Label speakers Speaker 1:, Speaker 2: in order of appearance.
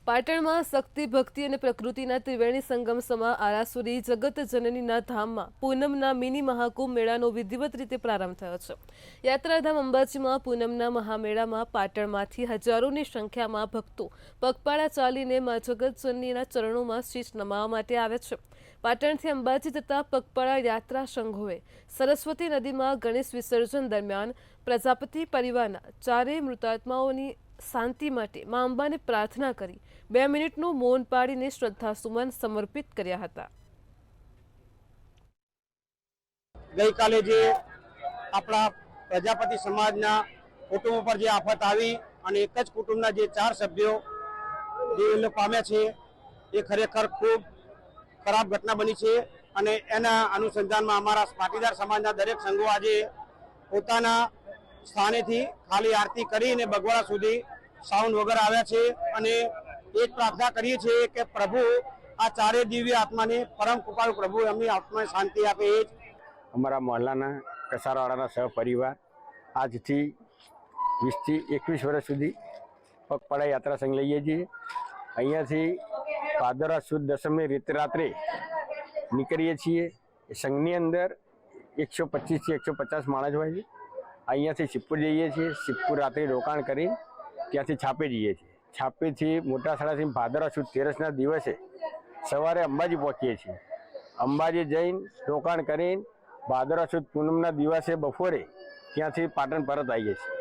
Speaker 1: પાટણમાં શક્તિ ભક્તિ અને પ્રકૃતિના ત્રિવેણી સંગમ સમા આરાસુરી જગત જનનીના ધામમાં પૂનમના મિની મહાકુંભ મેળાનો વિધિવત રીતે પ્રારંભ થયો છે। યાત્રાધામ અંબાજીમાં પૂનમના મહામેળામાં પાટણમાંથી હજારોની સંખ્યામાં ભક્તો પગપાળા ચાલીને મા જગત જનનીના ચરણોમાં શીશ નમાવવા માટે આવે છે। પાટણથી અંબાજી જતા પગપાળા યાત્રા સંઘોએ સરસ્વતી નદીમાં ગણેશ વિસર્જન દરમિયાન પ્રજાપતિ પરિવારના ચારેય મૃતાત્માઓની શાંતિ માટે મા અંબાને પ્રાર્થના કરી 2 મિનિટનું મૌન પાડીને શ્રદ્ધાસુમન સમર્પિત કર્યા હતા।
Speaker 2: ગઈકાલે જે આપણા પ્રજાપતિ સમાજના કુટુંબ પર જે આફત આવી અને એક જ કુટુંબના જે 4 સભ્યો જે પામ્યા છે એ ખરેખર ખૂબ ખરાબ ઘટના બની છે અને એના અનુસંધાનમાં અમારા પાટીદાર સમાજના દરેક સંઘો આજે પોતાના સ્થાનેથી ખાલી આરતી કરીને બગવાડા સુધી સાઉન્ડ વગર આવ્યા છે અને એક પ્રાર્થના કરીએ છીએ કે પ્રભુ આ ચારે દિવ્ય આત્માને પરમ કૃપાળુ પ્રભુ એમની આત્માને શાંતિ આપે। એ જ
Speaker 3: અમારા મહોલ્લાના કસારવાડાના સહપરિવાર આજથી 20 થી 21 વર્ષ સુધી પગપાળા યાત્રા સંઘ લઈએ છીએ। અહીંયાથી ભાદરવા સુદ દસમની રાત્રે નીકળીએ છીએ। સંઘની અંદર 125 થી 150 માણસ હોય છે। અહીંયાથી સિદ્ધપુર જઈએ છીએ। સિદ્ધપુર રાત્રે રોકાણ કરી ત્યાંથી છાપે જઈએ છીએ। છાપેથી મોટા શાળાથી ભાદરવા સુદ 13ના દિવસે સવારે અંબાજી પહોંચીએ છીએ। અંબાજી જઈને રોકાણ કરીને ભાદરવા સુદ પૂનમના દિવસે બપોરે ત્યાંથી પાટણ પરત આવીએ છીએ।